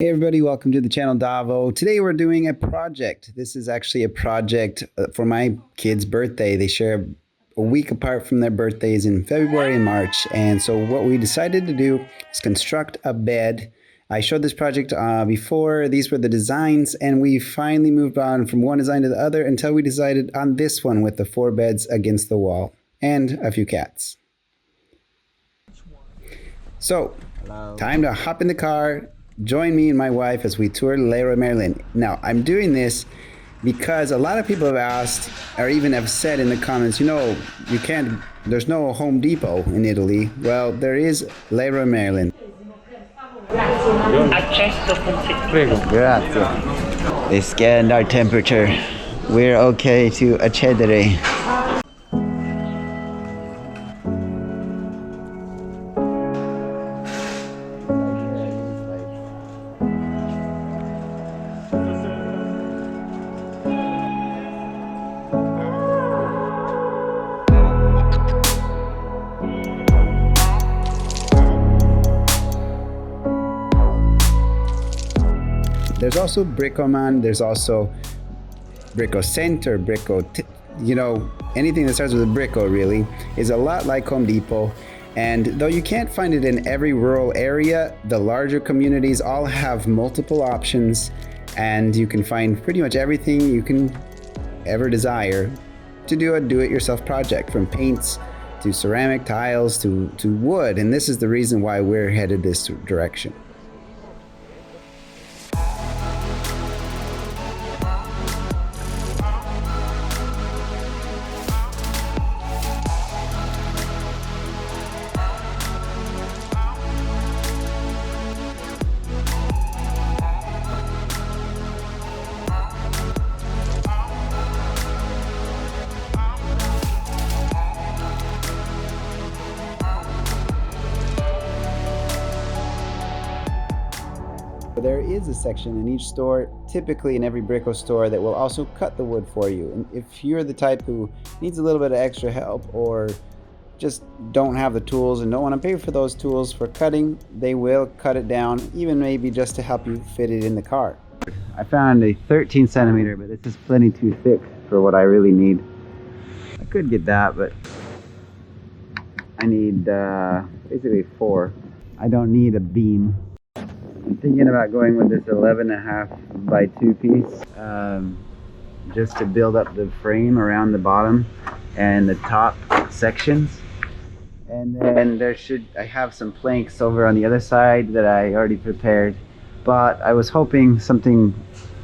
Hey everybody, welcome to the channel Davo. Today we're doing a project. This is actually a project for my kid's birthday. They share a week apart from their birthdays in February and March. And so what we decided to do is construct a bed. I showed this project before. These were the designs, and we finally moved on from one design to the other until we decided on this one with the 4 beds against the wall and a few cats. So, time to hop in the car. Join me and my wife as we tour Leroy Merlin. Now, I'm doing this because a lot of people have asked, or even have said in the comments, there's no Home Depot in Italy. Well, there is Leroy Merlin. Prego. Grazie. They scanned our temperature. We're okay to accedere. There's also Bricoman, there's also Bricocenter, anything that starts with a Brico really is a lot like Home Depot. And though you can't find it in every rural area, the larger communities all have multiple options, and you can find pretty much everything you can ever desire to do a do-it-yourself project, from paints to ceramic tiles to wood. And this is the reason why we're headed this direction. There is a section in each store, typically in every Brico store, that will also cut the wood for you. And if you're the type who needs a little bit of extra help, or just don't have the tools and don't want to pay for those tools for cutting, they will cut it down, even maybe just to help you fit it in the car. I found a 13 centimeter, but this is plenty too thick for what I really need. I could get that, but I need basically 4. I don't need a beam. I'm thinking about going with this 11.5 by 2 piece, just to build up the frame around the bottom and the top sections. And then I have some planks over on the other side that I already prepared, but I was hoping something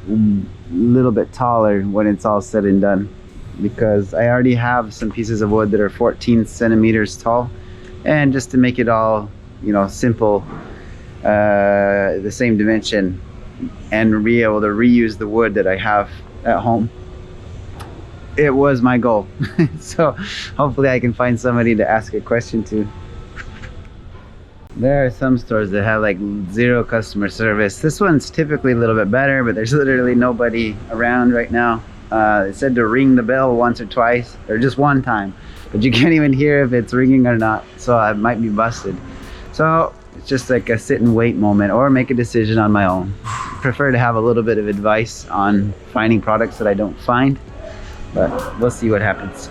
a little bit taller when it's all said and done, because I already have some pieces of wood that are 14 centimeters tall, and just to make it all, simple, the same dimension, and be able to reuse the wood that I have at home. It was my goal. So hopefully I can find somebody to ask a question to. There are some stores that have like 0 customer service. This one's typically a little bit better, but there's literally nobody around right now. It said to ring the bell once or twice, or just one time, but you can't even hear if it's ringing or not, so I might be busted. So it's just like a sit and wait moment, or make a decision on my own. I prefer to have a little bit of advice on finding products that I don't find, but we'll see what happens.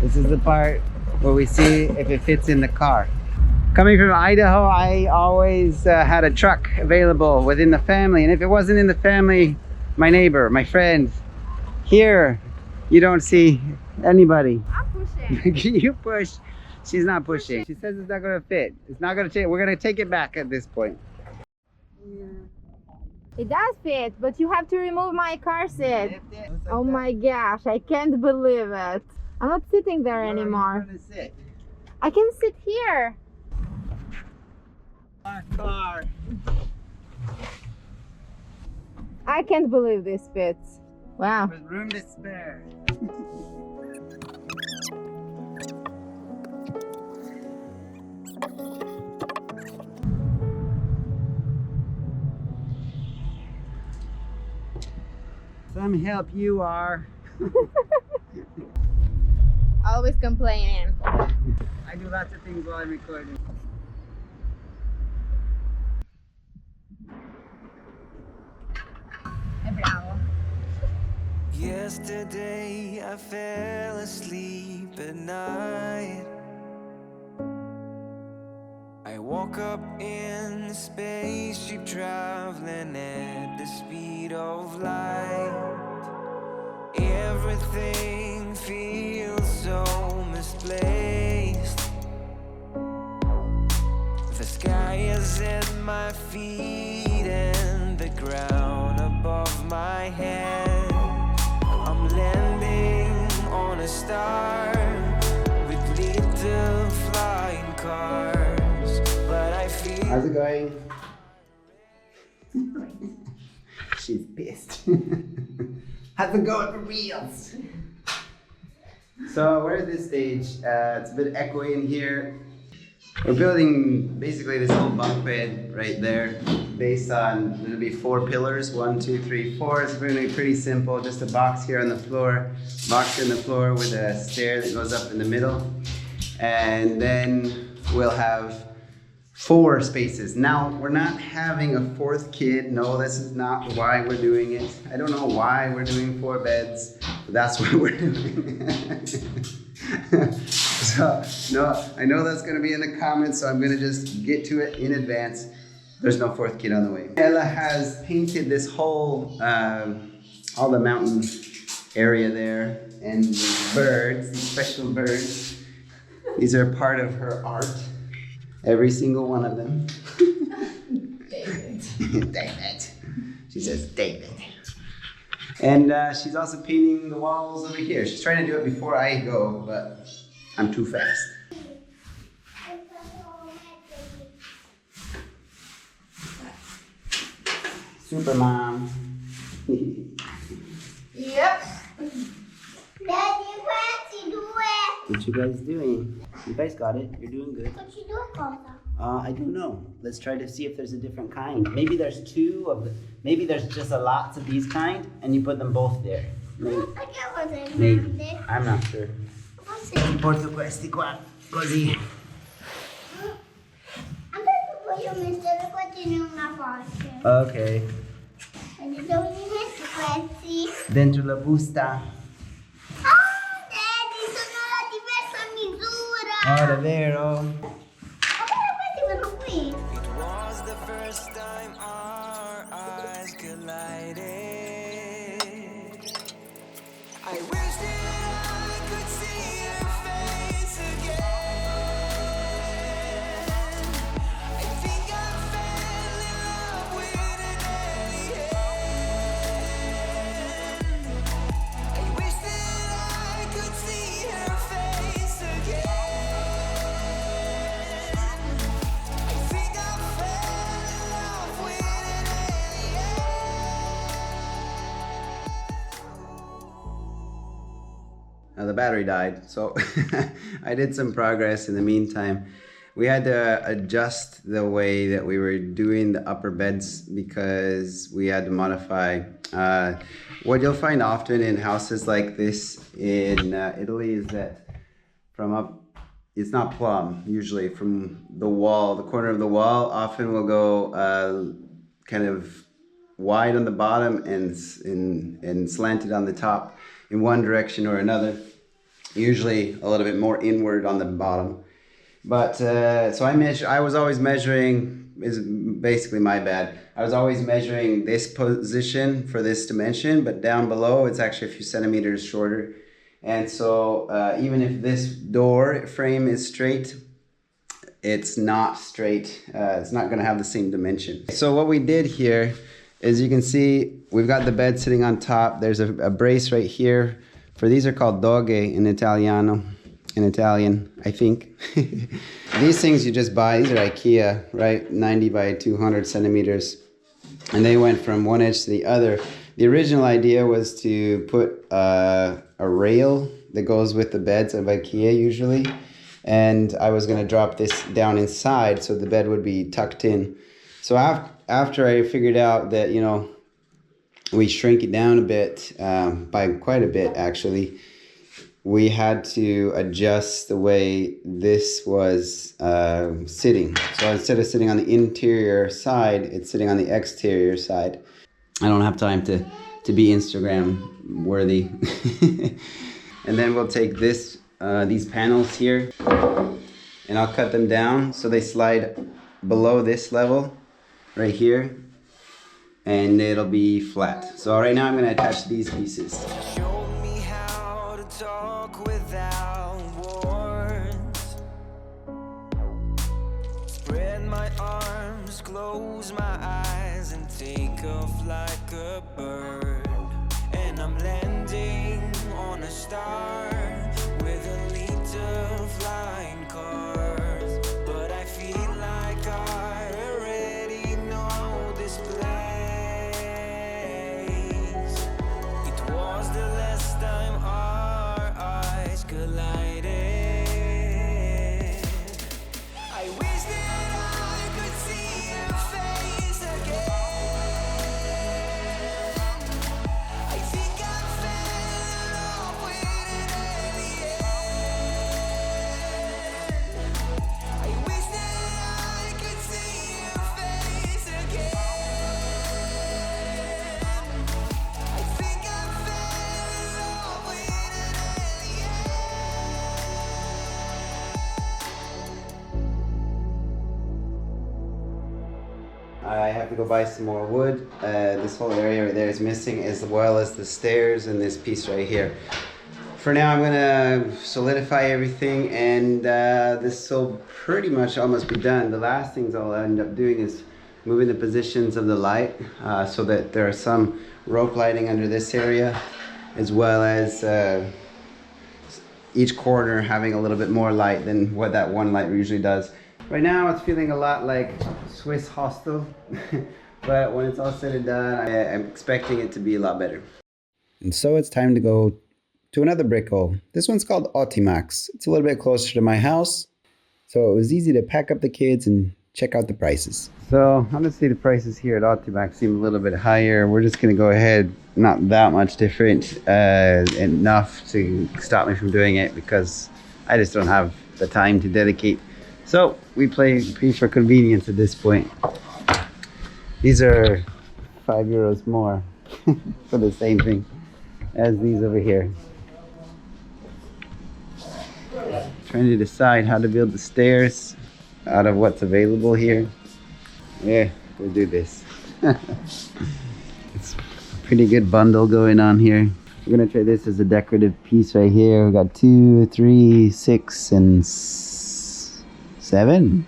This is the part where we see if it fits in the car. Coming from Idaho, I always had a truck available within the family, and if it wasn't in the family, my neighbor, my friend. Here, you don't see anybody. I'm pushing. You push. She's not pushing. She says it's not going to fit. It's not going to take. We're going to take it back at this point. Yeah. It does fit, but you have to remove my car seat. Oh my gosh, I can't believe it. I'm not sitting there anymore. I can sit here. Our car. I can't believe this fits. Wow. With room to spare. Some help you are. Always complaining. I do lots of things while I'm recording. Bravo. Yesterday I fell asleep at night. I woke up in a spaceship traveling at the speed of light. Everything feels so misplaced. The sky is at my feet and the ground above my head. I'm landing on a star with little flying cars, but I feel. How's it going? She's pissed. How's it going for reals? So we're at this stage. It's a bit echoey in here. We're building basically this whole bunk bed right there, based on, there'll be 4 pillars, 1, 2, 3, 4. It's going to be pretty simple, just a box here on the floor, with a stair that goes up in the middle, and then we'll have 4 spaces. Now, we're not having a 4th kid. No, this is not why we're doing it. I don't know why we're doing 4 beds, but that's what we're doing. So, no, I know that's going to be in the comments, so I'm going to just get to it in advance. There's no 4th kid on the way. Ella has painted this whole, all the mountain area there, and the birds, these special birds. These are part of her art. Every single one of them. David. David. She says David. And she's also painting the walls over here. She's trying to do it before I go, but I'm too fast. Super mom. Yep. Daddy, what's he doing? What you guys doing? You guys got it. You're doing good. What you doing, Papa? I don't know. Let's try to see if there's a different kind. Maybe there's 2 of the. Maybe there's just a lots of these kind, and you put them both there. Maybe. I get what they Maybe. I'm not sure. What's it? Porto questi qua, così. I'm going to put your mister questi in una parte. Ok. E li devo mettere questi. Dentro la busta. Ah, Daddy, sono la diversa misura. Oh, davvero? Ma questi vanno qui. It was the first time our eyes collided. I wish that I could see her face again. I think I fell in love with an alien. I wish that I could see her face again. I think I fell in love with an alien. Now the battery died, so I did some progress in the meantime. We had to adjust the way that we were doing the upper beds because we had to modify. What you'll find often in houses like this in Italy is that from up, it's not plumb, usually from the wall, the corner of the wall, often will go kind of wide on the bottom and slanted on the top in one direction or another, usually a little bit more inward on the bottom. But so I was always measuring, is basically my bad. I was always measuring this position for this dimension, but down below it's actually a few centimeters shorter. And so even if this door frame is straight, it's not straight. It's not gonna have the same dimension. So what we did here is, you can see we've got the bed sitting on top. There's a brace right here. For these are called doghe in Italiano, in Italian, I think. These things you just buy, these are IKEA, right? 90 by 200 centimeters. And they went from one edge to the other. The original idea was to put a rail that goes with the beds of IKEA usually, and I was going to drop this down inside so the bed would be tucked in. So after I figured out that, you know, we shrink it down a bit, by quite a bit actually, we had to adjust the way this was sitting. So instead of sitting on the interior side, it's sitting on the exterior side. I don't have time to be Instagram worthy. And then we'll take these panels here and I'll cut them down so they slide below this level right here, and it'll be flat. So right now I'm going to attach these pieces. Show me how to talk without words. Spread my arms, close my eyes, and take off like a bird. And I'm landing on a star with a little flying cars. But I feel like I already know this place. It was the last time our eyes collided. I wish that I could see your face again. I think I fell in love with an alien. I wish that I could see your face again. I think I fell in love with an I have to go buy some more wood. This whole area right there is missing, as well as the stairs and this piece right here. For now, I'm gonna solidify everything, and this will pretty much almost be done. The last things I'll end up doing is moving the positions of the light so that there are some rope lighting under this area, as well as each corner having a little bit more light than what that one light usually does. Right now it's feeling a lot like Swiss hostel, but when it's all said and done, I'm expecting it to be a lot better. And so it's time to go to another Brico. This one's called Ottimax. It's a little bit closer to my house, so it was easy to pack up the kids and check out the prices. So honestly, the prices here at Ottimax seem a little bit higher. We're just gonna go ahead, not that much different, enough to stop me from doing it because I just don't have the time to dedicate. So we pay for convenience at this point. These are €5 more for the same thing as these over here. Trying to decide how to build the stairs out of what's available here. Yeah, we'll do this. It's a pretty good bundle going on here. We're gonna try this as a decorative piece right here. We got 2, 3, 6, and 7.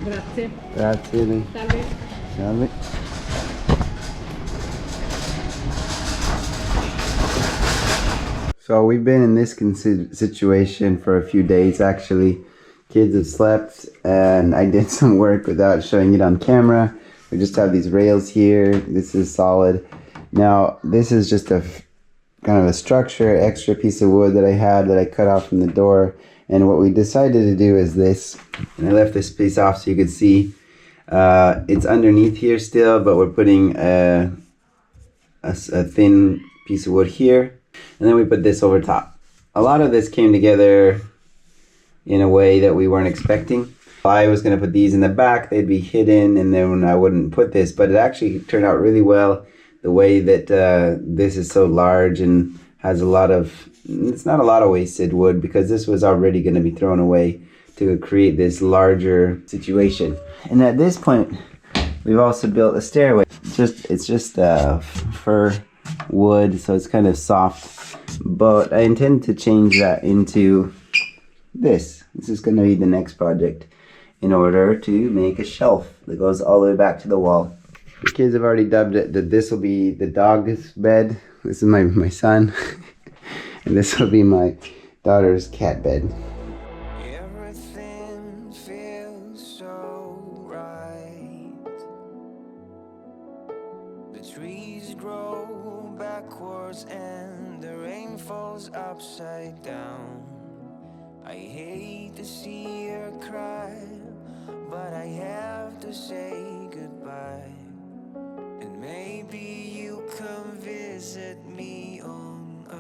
Grazie. Grazie. Salve. Salve. So we've been in this situation for a few days actually. Kids have slept and I did some work without showing it on camera. We just have these rails here. This is solid. Now this is just a kind of a structure, extra piece of wood that I had that I cut off from the door. And what we decided to do is this, and I left this piece off so you could see. It's underneath here still, but we're putting a thin piece of wood here. And then we put this over top. A lot of this came together in a way that we weren't expecting. I was going to put these in the back, they'd be hidden, and then I wouldn't put this. But it actually turned out really well, the way that this is so large and has a lot of, it's not a lot of wasted wood because this was already going to be thrown away to create this larger situation. And at this point, we've also built a stairway. It's just fir wood, so it's kind of soft, but I intend to change that into this. This is going to be the next project in order to make a shelf that goes all the way back to the wall. The kids have already dubbed it that this will be the dog's bed. This is my son and this will be my daughter's cat bed. trees grow backwards and the rain falls upside down. I hate to see her cry, but I have to say goodbye. And maybe you come visit me on Earth.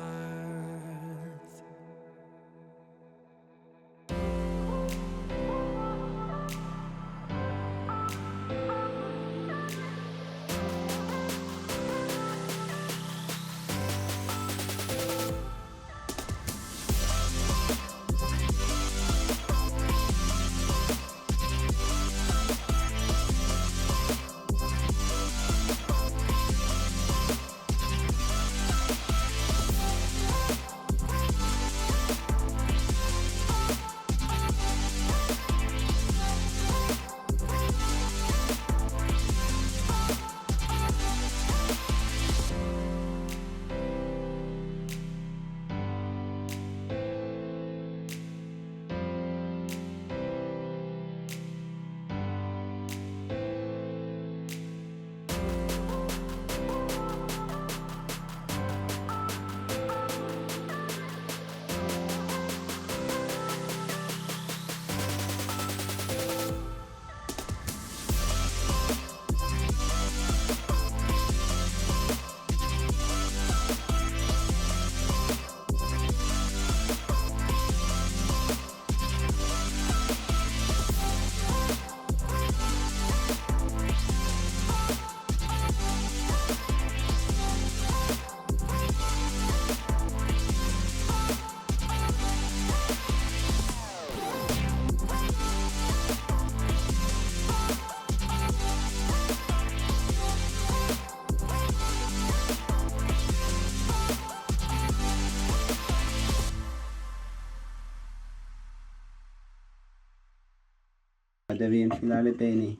Devi infilare bene.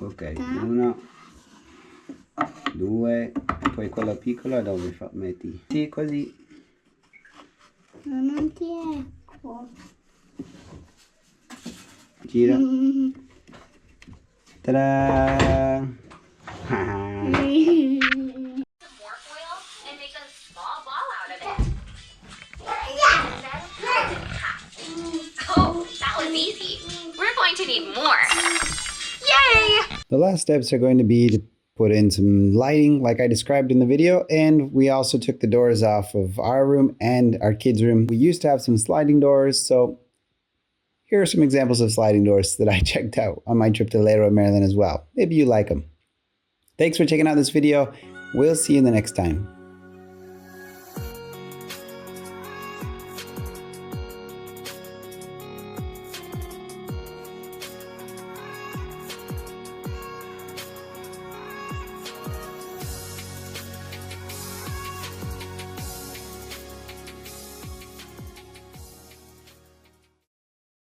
Ok, 1, 2, poi quella piccola dove metti? Sì, così. Non ti ecco. Gira. Ta-da! More foil and make a small ball out of it. Then cut it in half. Oh, that was easy. We're going to need more. Yay! The last steps are going to be to put in some lighting like I described in the video, and we also took the doors off of our room and our kids' room. We used to have some sliding doors, so here are some examples of sliding doors that I checked out on my trip to Leroy Merlin as well. Maybe you like them. Thanks for checking out this video. We'll see you in the next time.